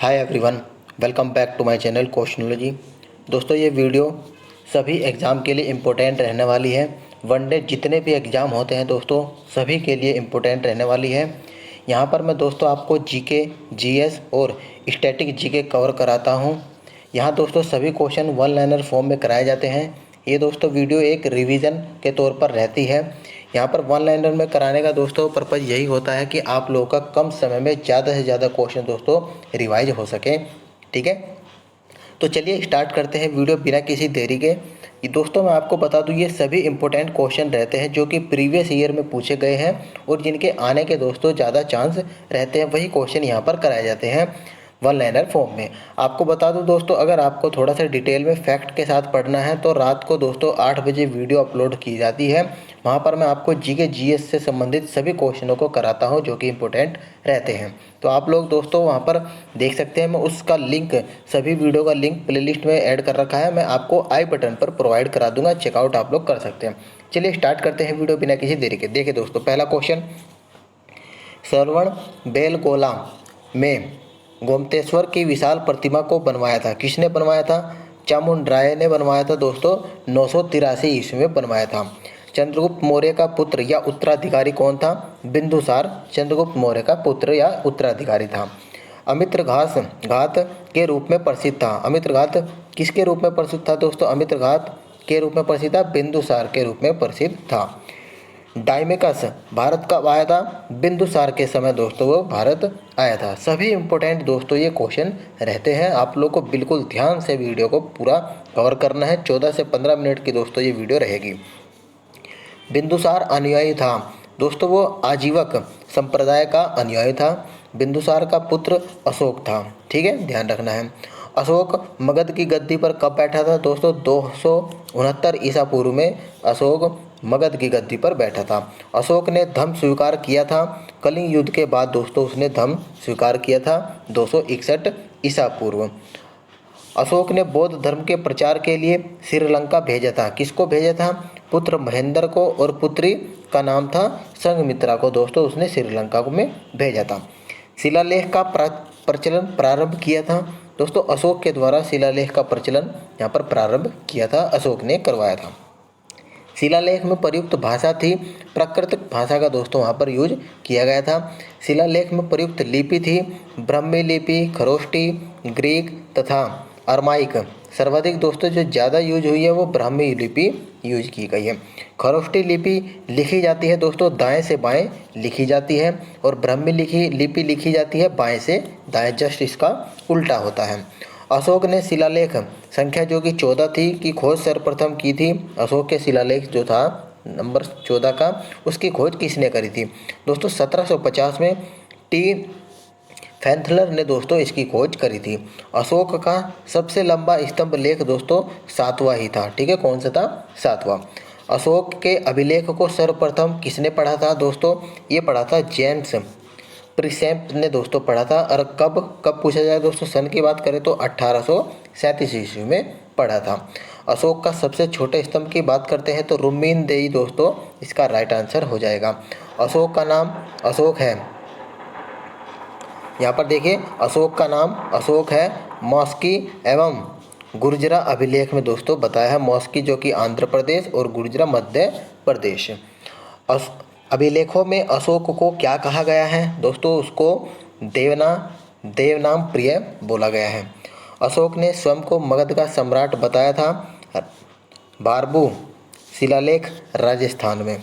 Hi everyone, welcome back to my channel questionology. दोस्तों, ये video सभी एग्ज़ाम के लिए इम्पोर्टेंट रहने वाली है। वनडे जितने भी एग्ज़ाम होते हैं दोस्तों, सभी के लिए इम्पोर्टेंट रहने वाली है। यहाँ पर मैं दोस्तों आपको जीके, जीएस और स्टैटिक जीके कवर कराता हूँ। यहाँ दोस्तों सभी क्वेश्चन वन लाइनर फॉर्म में कराए जाते हैं। ये दोस्तों वीडियो एक रिवीजन के तौर पर रहती है। यहाँ पर वन लाइनर में कराने का दोस्तों पर्पज़ यही होता है कि आप लोगों का कम समय में ज़्यादा से ज़्यादा क्वेश्चन दोस्तों रिवाइज हो सके। ठीक है, तो चलिए स्टार्ट करते हैं वीडियो बिना किसी देरी के। ये दोस्तों मैं आपको बता दूं, ये सभी इंपॉर्टेंट क्वेश्चन रहते हैं जो कि प्रीवियस ईयर में पूछे गए हैं और जिनके आने के दोस्तों ज़्यादा चांस रहते हैं, वही क्वेश्चन यहाँ पर कराए जाते हैं वन लाइनर फॉर्म में। आपको बता दूं दोस्तों, अगर आपको थोड़ा सा डिटेल में फैक्ट के साथ पढ़ना है तो रात को दोस्तों 8 बजे वीडियो अपलोड की जाती है। वहाँ पर मैं आपको जीके जीएस से संबंधित सभी क्वेश्चनों को कराता हूँ जो कि इम्पोर्टेंट रहते हैं। तो आप लोग दोस्तों वहाँ पर देख सकते हैं। मैं उसका लिंक, सभी वीडियो का लिंक प्लेलिस्ट में ऐड कर रखा है। मैं आपको आई बटन पर प्रोवाइड करा दूंगा, चेकआउट आप लोग कर सकते हैं। चलिए स्टार्ट करते हैं वीडियो बिना किसी देरी के। देखिए दोस्तों, पहला क्वेश्चन, श्रवण बेलगोला में गोमतेश्वर की विशाल प्रतिमा को बनवाया था। किसने बनवाया था? चामुंडराय ने बनवाया था दोस्तों। 983 ईस्वी में बनवाया था। चंद्रगुप्त मौर्य का पुत्र या उत्तराधिकारी कौन था? बिंदुसार चंद्रगुप्त मौर्य का पुत्र या उत्तराधिकारी था। अमित्र घात के रूप में प्रसिद्ध था। अमित्र घात किसके रूप में प्रसिद्ध था दोस्तों? अमित्र घात के रूप में प्रसिद्ध था, बिंदुसार के रूप में प्रसिद्ध था। डायमेकस भारत कब आया था? बिंदुसार के समय दोस्तों वो भारत आया था। सभी इंपॉर्टेंट दोस्तों ये क्वेश्चन रहते हैं। आप लोग को बिल्कुल ध्यान से वीडियो को पूरा कवर करना है। 14 से 15 मिनट की दोस्तों ये वीडियो रहेगी। बिंदुसार अनुयायी था दोस्तों, वो आजीवक संप्रदाय का अनुयायी था। बिंदुसार का पुत्र अशोक था। ठीक है, ध्यान रखना है। अशोक मगध की गद्दी पर कब बैठा था दोस्तों? 269 ईसा पूर्व में अशोक मगध की गद्दी पर बैठा था। अशोक ने धम्म स्वीकार किया था। कलिंग युद्ध के बाद दोस्तों उसने धम्म स्वीकार किया था 261 ईसा पूर्व। अशोक ने बौद्ध धर्म के प्रचार के लिए श्रीलंका भेजा था। किसको भेजा था? पुत्र महेंद्र को, और पुत्री का नाम था संघमित्रा को दोस्तों उसने श्रीलंका में भेजा था। शिलालेख का प्रचलन प्रारंभ किया था दोस्तों अशोक के द्वारा। शिलालेख का प्रचलन यहाँ पर प्रारंभ किया था, अशोक ने करवाया था। शिलालेख में प्रयुक्त भाषा थी प्राकृत भाषा का दोस्तों वहाँ पर यूज किया गया था। शिलालेख में प्रयुक्त लिपि थी ब्राह्मी लिपि, खरोष्टी, ग्रीक तथा अरमाइक। सर्वाधिक दोस्तों जो ज़्यादा यूज हुई है वो ब्राह्मी लिपि यूज की गई है। खरोष्टी लिपि लिखी जाती है दोस्तों दाएं से बाएं लिखी जाती है, और ब्राह्मी लिपि लिखी जाती है बाएं से दाएं, जस्ट इसका उल्टा होता है। अशोक ने शिलालेख संख्या जो कि 14 थी की खोज सर्वप्रथम की थी। अशोक के शिलालेख जो था नंबर 14 का, उसकी खोज किसने करी थी दोस्तों? 1750 में टी फैंथलर ने दोस्तों इसकी खोज करी थी। अशोक का सबसे लंबा स्तंभ लेख दोस्तों 7वां ही था। ठीक है, कौन सा था? 7वां। अशोक के अभिलेख को सर्वप्रथम किसने पढ़ा था दोस्तों? ये पढ़ा था जेम्स प्रिसेप्ट ने दोस्तों पढ़ा था। और कब पूछा जाए दोस्तों, सन की बात करें तो 1837 ईस्वी में पढ़ा था। अशोक का सबसे छोटे स्तंभ की बात करते हैं तो रुम्मीन देई दोस्तों इसका राइट आंसर हो जाएगा। अशोक का नाम अशोक है, यहाँ पर देखिए अशोक का नाम अशोक है। मॉस्की एवं गुर्जरा अभिलेख में दोस्तों बताया है। मॉस्की जो कि आंध्र प्रदेश और गुर्जरा मध्य प्रदेश। अभिलेखों में अशोक को क्या कहा गया है दोस्तों? उसको देवनाम प्रिय बोला गया है। अशोक ने स्वयं को मगध का सम्राट बताया था। बारबू शिलालेख राजस्थान में।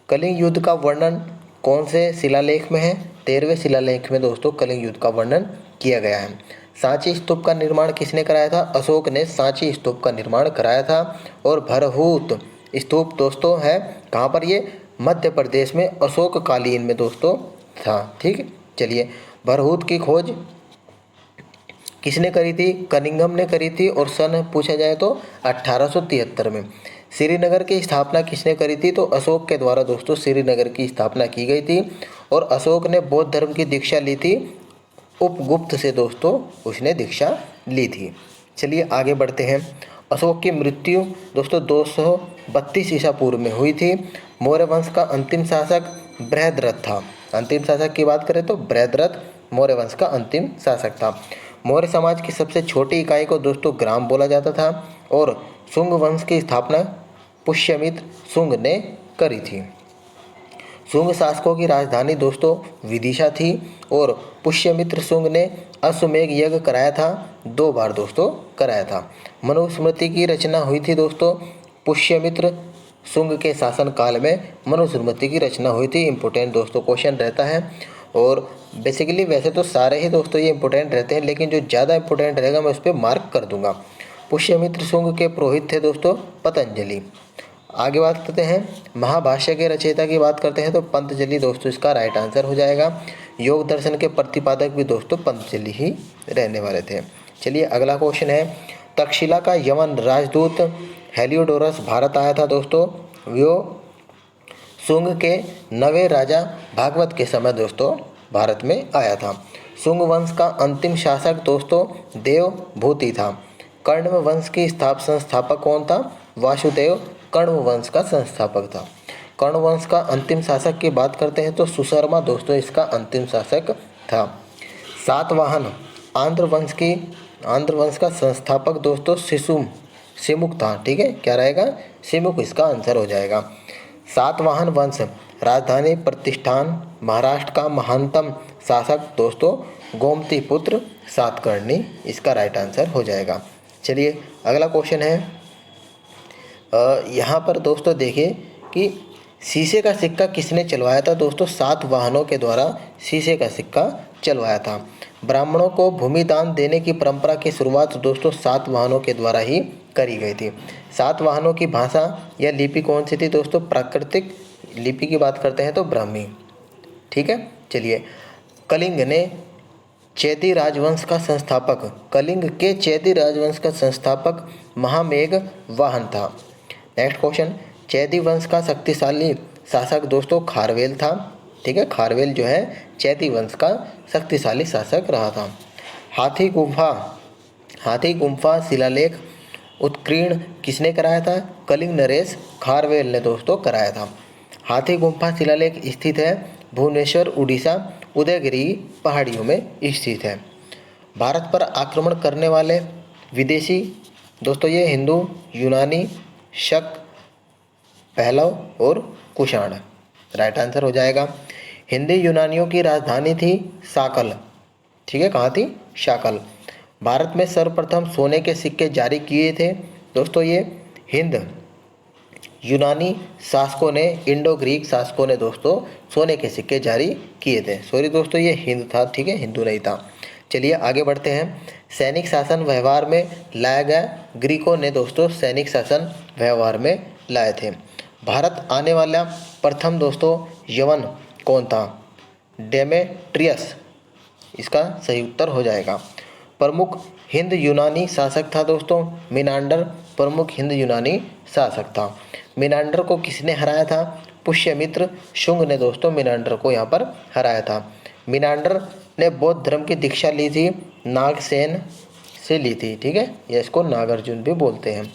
कलिंग युद्ध का वर्णन कौन से शिलालेख में है? 13वें शिलालेख में दोस्तों कलिंग युद्ध का वर्णन किया गया है। सांची स्तूप का निर्माण किसने कराया था? अशोक ने सांची स्तूप का निर्माण कराया था। और भरहूत स्तूप दोस्तों है कहाँ पर? ये मध्य प्रदेश में अशोक कालीन में दोस्तों था। ठीक, चलिए भरहूत की खोज किसने करी थी? कनिंघम ने करी थी। और सन पूछा जाए तो 1873 में। श्रीनगर की स्थापना किसने करी थी? तो अशोक के द्वारा दोस्तों श्रीनगर की स्थापना की गई थी। और अशोक ने बौद्ध धर्म की दीक्षा ली थी, उपगुप्त से दोस्तों उसने दीक्षा ली थी। चलिए आगे बढ़ते हैं। अशोक की मृत्यु दोस्तों 232 ईसा पूर्व में हुई थी। मौर्य वंश का अंतिम शासक बृहद्रथ था। अंतिम शासक की बात करें तो बृहद्रथ मौर्य वंश का अंतिम शासक था। मौर्य समाज की सबसे छोटी इकाई को दोस्तों ग्राम बोला जाता था और शुंग वंश की स्थापना पुष्यमित्र शुंग ने करी थी। शुंग शासकों की राजधानी दोस्तों विदिशा थी और पुष्यमित्र शुंग ने अश्वमेध यज्ञ कराया था, 2 बार दोस्तों कराया था। मनुस्मृति की रचना हुई थी दोस्तों पुष्यमित्र शुंग के शासन काल में मनुस्मृति की रचना हुई थी। इंपॉर्टेंट दोस्तों क्वेश्चन रहता है और बेसिकली वैसे तो सारे ही दोस्तों ये इंपॉर्टेंट रहते हैं, लेकिन जो ज़्यादा इंपॉर्टेंट रहेगा मैं उस पर मार्क कर दूंगा। पुष्यमित्र शुंग के पुरोहित थे दोस्तों पतंजलि। आगे बात करते हैं महाभाष्य के रचयिता की बात करते हैं तो पतंजलि दोस्तों इसका राइट आंसर हो जाएगा। योग दर्शन के प्रतिपादक भी दोस्तों पतंजलि ही रहने वाले थे। चलिए अगला क्वेश्चन है, तक्षशिला का यवन राजदूत हेलियोडोरस भारत आया था दोस्तों। वो शुंग के 9वें राजा भागवत के समय दोस्तों भारत में आया था। शुंग वंश का अंतिम शासक दोस्तों देवभूति था। कण्व वंश की संस्थापक कौन था? वासुदेव कण्व वंश का संस्थापक था। कण्व वंश का अंतिम शासक की बात करते हैं तो सुशर्मा दोस्तों इसका अंतिम शासक था। सातवाहन आंध्र वंश का संस्थापक दोस्तों सिमुक था। ठीक है, क्या रहेगा? सिमुक इसका आंसर हो जाएगा। सातवाहन वंश राजधानी प्रतिष्ठान महाराष्ट्र का महानतम शासक दोस्तों गोमती पुत्र सातकर्णी इसका राइट आंसर हो जाएगा। चलिए अगला क्वेश्चन है, यहाँ पर दोस्तों देखिए कि शीशे का सिक्का किसने चलवाया था दोस्तों? सातवाहनों के द्वारा शीशे का सिक्का चलवाया था। ब्राह्मणों को भूमि दान देने की परंपरा की शुरुआत दोस्तों सातवाहनों के द्वारा ही करी गई थी। सातवाहनों की भाषा या लिपि कौन सी थी दोस्तों? प्राकृतिक लिपि की बात करते हैं तो ब्राह्मी। ठीक है, चलिए कलिंग के चैदी राजवंश का संस्थापक महामेघ वाहन था। नेक्स्ट क्वेश्चन, चैदी वंश का शक्तिशाली शासक दोस्तों खारवेल था। ठीक है, खारवेल जो है चैदी वंश का शक्तिशाली शासक रहा था। हाथी गुम्फा शिलालेख उत्कीर्ण किसने कराया था? कलिंग नरेश खारवेल ने दोस्तों कराया था। हाथी गुम्फा शिलालेख स्थित है भुवनेश्वर उड़ीसा उदयगिरी पहाड़ियों में स्थित है। भारत पर आक्रमण करने वाले विदेशी दोस्तों ये हिंदू, यूनानी, शक, पहलव और कुषाण राइट आंसर हो जाएगा। हिंदी यूनानियों की राजधानी थी साकल। ठीक है, कहाँ थी? शाकल। भारत में सर्वप्रथम सोने के सिक्के जारी किए थे दोस्तों ये हिंद यूनानी शासकों ने, इंडो ग्रीक शासकों ने दोस्तों सोने के सिक्के जारी किए थे। सॉरी दोस्तों ये हिंद था। ठीक है, हिंदू नहीं था। चलिए आगे बढ़ते हैं। सैनिक शासन व्यवहार में लाया गया, ग्रीकों ने दोस्तों सैनिक शासन व्यवहार में लाए थे। भारत आने वाला प्रथम दोस्तों यवन कौन था? डेमेट्रियस इसका सही उत्तर हो जाएगा। प्रमुख हिंद यूनानी शासक था दोस्तों मिनांडर, प्रमुख हिंद यूनानी शासक था। मिनांडर को किसने हराया था? पुष्यमित्र शुंग ने दोस्तों मिनांडर को यहाँ पर हराया था। मिनांडर ने बौद्ध धर्म की दीक्षा ली थी, नागसेन से ली थी। ठीक है, या इसको नागार्जुन भी बोलते हैं।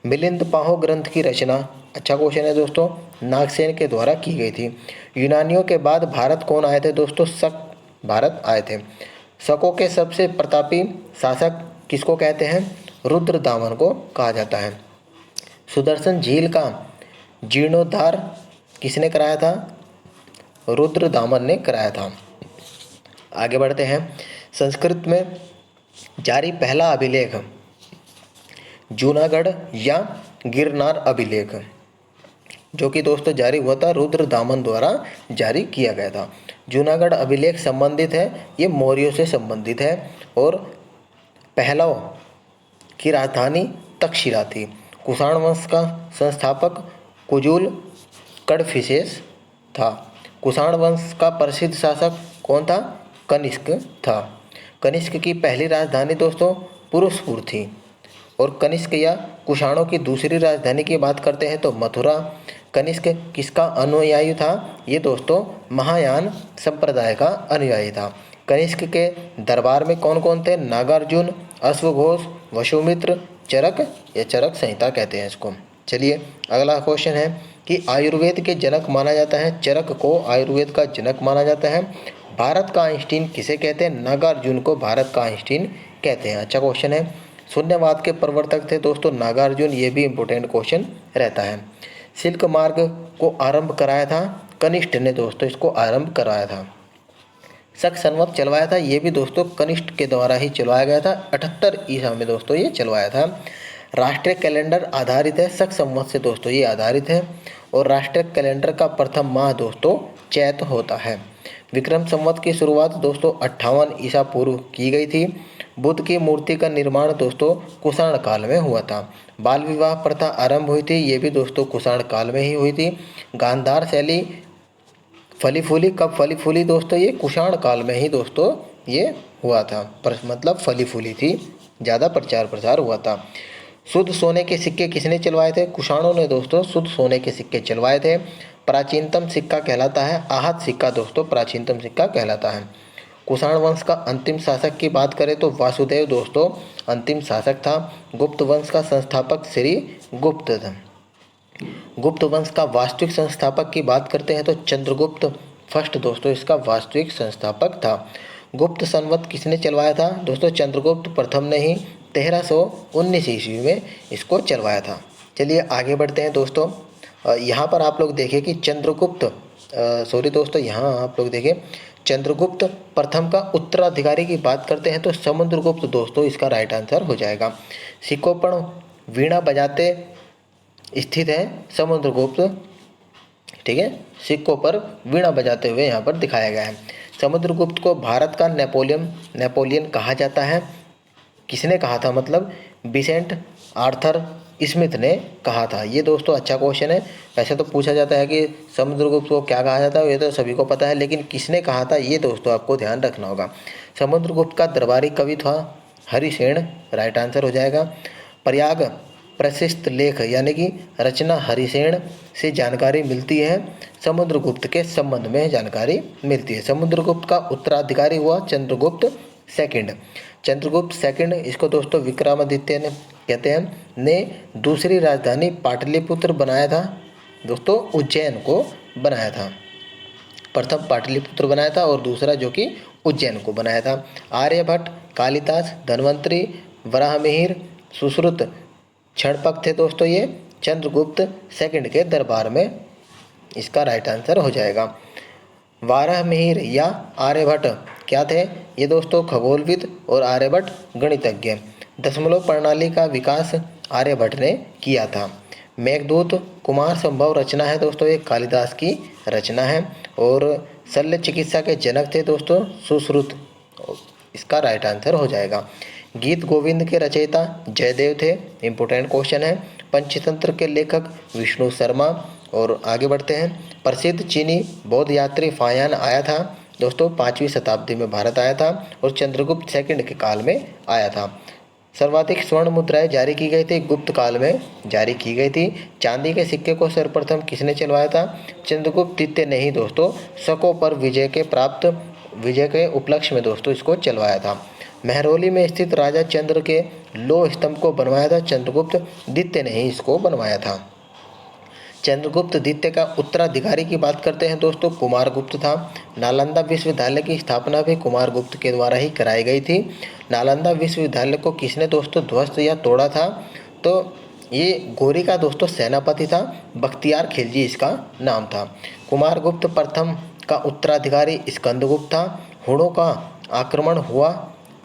मिलिंद पाहो ग्रंथ की रचना, अच्छा क्वेश्चन है दोस्तों, नागसेन के द्वारा की गई थी। यूनानियों के बाद भारत कौन आए थे दोस्तों? शक भारत आए थे। शकों के सबसे प्रतापी शासक किसको कहते हैं? रुद्रदामन को कहा जाता है। सुदर्शन झील का जीर्णोद्धार किसने कराया था? रुद्रदामन ने कराया था। आगे बढ़ते हैं। संस्कृत में जारी पहला अभिलेख जूनागढ़ या गिरनार अभिलेख जो कि दोस्तों जारी हुआ था रुद्रदामन द्वारा जारी किया गया था। जूनागढ़ अभिलेख संबंधित है, ये मौर्यों से संबंधित है और पहलव की राजधानी तक्षशिला थी। कुषाण वंश का संस्थापक कुजुल कड़फिसेस था। कुषाण वंश का प्रसिद्ध शासक कौन था? कनिष्क था। कनिष्क की पहली राजधानी दोस्तों पुरुषपुर थी और कनिष्क या कुषाणों की दूसरी राजधानी की बात करते हैं तो मथुरा। कनिष्क किसका अनुयायी था? ये दोस्तों महायान संप्रदाय का अनुयायी था। कनिष्क के दरबार में कौन कौन थे? नागार्जुन, अश्वघोष, वसुमित्र, चरक या चरक संहिता कहते हैं इसको। चलिए अगला क्वेश्चन है कि आयुर्वेद के जनक माना जाता है, चरक को आयुर्वेद का जनक माना जाता है। भारत का आइंस्टीन किसे कहते हैं? नागार्जुन को भारत का आइंस्टीन कहते हैं। अच्छा क्वेश्चन है। शून्यवाद के प्रवर्तक थे दोस्तों नागार्जुन, ये भी इंपॉर्टेंट क्वेश्चन रहता है। सिल्क मार्ग को आरंभ कराया था कनिष्ठ ने दोस्तों, इसको आरंभ कराया था। शक संवत चलवाया था, ये भी दोस्तों कनिष्ठ के द्वारा ही चलवाया गया था। 78 ईसा में दोस्तों ये चलवाया था। राष्ट्रीय कैलेंडर आधारित है शक संवत से दोस्तों, ये आधारित है। और राष्ट्रीय कैलेंडर का प्रथम माह दोस्तों चैत होता है। विक्रम संवत की शुरुआत दोस्तों 58 ईसा पूर्व की गई थी। बुद्ध की मूर्ति का निर्माण दोस्तों कुषाण काल में हुआ था। बाल विवाह प्रथा आरंभ हुई थी, ये भी दोस्तों कुषाण काल में ही हुई थी। गांधार शैली फली फूली कब फली फूली दोस्तों? ये कुषाण काल में ही दोस्तों ये हुआ था, मतलब फली फूली थी, ज़्यादा प्रचार प्रसार हुआ था। शुद्ध सोने के सिक्के किसने चलवाए थे? कुषाणों ने दोस्तों शुद्ध सोने के सिक्के चलवाए थे। प्राचीनतम सिक्का कहलाता है आहत सिक्का दोस्तों, प्राचीनतम सिक्का कहलाता है। कुषाण वंश का अंतिम शासक की बात करें तो वासुदेव दोस्तों अंतिम शासक था। गुप्त वंश का संस्थापक श्री गुप्त था। गुप्त वंश का वास्तविक संस्थापक की बात करते हैं तो चंद्रगुप्त फर्स्ट दोस्तों इसका वास्तविक संस्थापक था। गुप्त संवत किसने चलवाया था दोस्तों? चंद्रगुप्त प्रथम ने ही 1319 ईस्वी में इसको चलवाया था। चलिए आगे बढ़ते हैं दोस्तों। यहाँ पर आप लोग देखें कि यहाँ आप लोग देखें चंद्रगुप्त प्रथम का उत्तराधिकारी की बात करते हैं तो समुद्रगुप्त दोस्तों इसका राइट आंसर हो जाएगा। सिक्कों पर वीणा बजाते स्थित है समुद्रगुप्त, ठीक है, सिक्कों पर वीणा बजाते हुए यहाँ पर दिखाया गया है। समुद्रगुप्त को भारत का नेपोलियन कहा जाता है। किसने कहा था? मतलब विसेंट आर्थर स्मिथ ने कहा था। ये दोस्तों अच्छा क्वेश्चन है। वैसे तो पूछा जाता है कि समुद्रगुप्त को क्या कहा जाता है, ये तो सभी को पता है, लेकिन किसने कहा था ये दोस्तों आपको ध्यान रखना होगा। समुद्रगुप्त का दरबारी कवि था हरिसेन, राइट आंसर हो जाएगा। प्रयाग प्रशिस्त लेख यानी कि रचना हरिसेन से जानकारी मिलती है। समुद्रगुप्त के संबंध में जानकारी मिलती है। समुद्रगुप्त का उत्तराधिकारी हुआ चंद्रगुप्त सेकंड। चंद्रगुप्त सेकंड इसको दोस्तों विक्रमादित्य ने कहते हैं, ने दूसरी राजधानी पाटलिपुत्र बनाया था दोस्तों, उज्जैन को बनाया था। प्रथम पाटलिपुत्र बनाया था और दूसरा जो कि उज्जैन को बनाया था। आर्यभट्ट, कालिदास, धन्वंतरी, वराहमिहिर, सुश्रुत क्षणपक थे दोस्तों ये चंद्रगुप्त सेकंड के दरबार में, इसका राइट आंसर हो जाएगा। वाराहमिहिर या आर्यभट्ट क्या थे? ये दोस्तों खगोलविद और आर्यभट्ट गणितज्ञ। दशमलव प्रणाली का विकास आर्यभट्ट ने किया था। मेघदूत कुमार संभव रचना है दोस्तों, ये कालिदास की रचना है। और शल्य चिकित्सा के जनक थे दोस्तों सुश्रुत, इसका राइट आंसर हो जाएगा। गीत गोविंद के रचयिता जयदेव थे, इंपोर्टेंट क्वेश्चन है। पंचतंत्र के लेखक विष्णु शर्मा। और आगे बढ़ते हैं। प्रसिद्ध चीनी बौद्ध यात्री फायान आया था दोस्तों 5वीं शताब्दी में भारत आया था और चंद्रगुप्त सेकंड के काल में आया था। सर्वाधिक स्वर्ण मुद्राएं जारी की गई थी गुप्त काल में जारी की गई थी। चांदी के सिक्के को सर्वप्रथम किसने चलवाया था? चंद्रगुप्त द्वितीय ने ही दोस्तों शकों पर विजय के उपलक्ष्य में दोस्तों इसको चलवाया था। महरौली में स्थित राजा चंद्र के लौह स्तंभ को बनवाया था चंद्रगुप्त द्वितीय ने ही इसको बनवाया था। चंद्रगुप्त द्वितीय का उत्तराधिकारी की बात करते हैं दोस्तों कुमारगुप्त था। नालंदा विश्वविद्यालय की स्थापना भी कुमारगुप्त के द्वारा ही कराई गई थी। नालंदा विश्वविद्यालय को किसने दोस्तों ध्वस्त या तोड़ा था? तो ये गोरी का दोस्तों सेनापति था, बख्तियार खिलजी इसका नाम था। कुमारगुप्त प्रथम का उत्तराधिकारी स्कंदगुप्त था। हुणों का आक्रमण हुआ,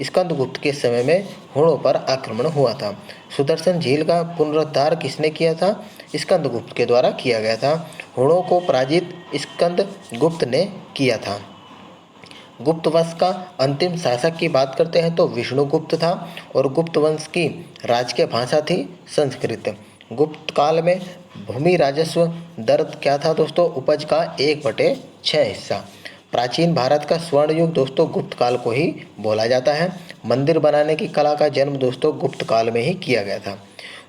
स्कंदगुप्त के समय में हुणों पर आक्रमण हुआ था। सुदर्शन झील का पुनरुद्धार किसने किया था? स्कंदगुप्त के द्वारा किया गया था। हुणों को पराजित स्कंदगुप्त ने किया था। गुप्त वंश का अंतिम शासक की बात करते हैं तो विष्णुगुप्त था और गुप्त वंश की राजकीय भाषा थी संस्कृत। गुप्त काल में भूमि राजस्व दर क्या था दोस्तों? उपज का 1/6 हिस्सा। प्राचीन भारत का स्वर्ण युग दोस्तों गुप्त काल को ही बोला जाता है। मंदिर बनाने की कला का जन्म दोस्तों गुप्त काल में ही किया गया था।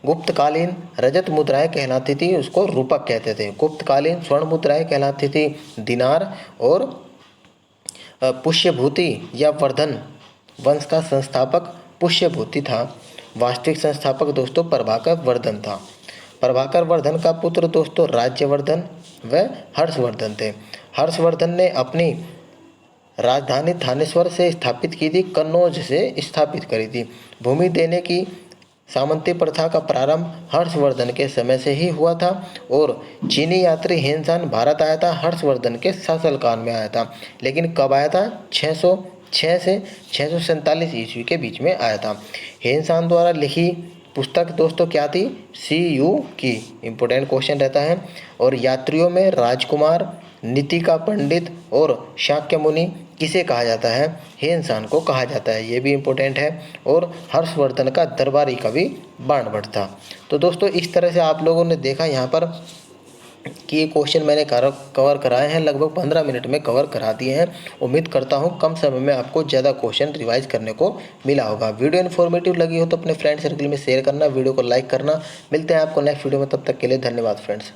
गुप्तकालीन रजत मुद्राएं कहलाती थी, उसको रूपक कहते थे। गुप्तकालीन स्वर्ण मुद्राएं कहलाती थी दिनार। और पुष्यभूति या वर्धन वंश का संस्थापक पुष्यभूति था। वास्तविक संस्थापक दोस्तों प्रभाकर वर्धन था। प्रभाकर वर्धन का पुत्र दोस्तों राज्यवर्धन व हर्षवर्धन थे। हर्षवर्धन ने अपनी राजधानी थानेश्वर से स्थापित की थी, कन्नौज से स्थापित करी थी। भूमि देने की सामंती प्रथा का प्रारंभ हर्षवर्धन के समय से ही हुआ था और चीनी यात्री हेनसान भारत आया था, हर्षवर्धन के शासनकाल में आया था। लेकिन कब आया था? 606 से 647 ईस्वी के बीच में आया था। हेनसान द्वारा लिखी पुस्तक दोस्तों क्या थी? CU की। इम्पोर्टेंट क्वेश्चन रहता है। और यात्रियों में राजकुमार, नीति का पंडित और शाक्य मुनि किसे कहा जाता है? हेनसान को कहा जाता है, ये भी इम्पोर्टेंट है। और हर्षवर्धन का दरबारी कवि बाणभट्ट था। तो दोस्तों इस तरह से आप लोगों ने देखा यहाँ पर कि ये क्वेश्चन मैंने कवर कराए हैं, लगभग 15 मिनट में कवर करा दिए हैं। उम्मीद करता हूँ कम समय में आपको ज़्यादा क्वेश्चन रिवाइज करने को मिला होगा। वीडियो इन्फॉर्मेटिव लगी हो तो अपने फ्रेंड सर्कल में शेयर करना, वीडियो को लाइक करना। मिलते हैं आपको नेक्स्ट वीडियो में, तब तक के लिए धन्यवाद फ्रेंड्स।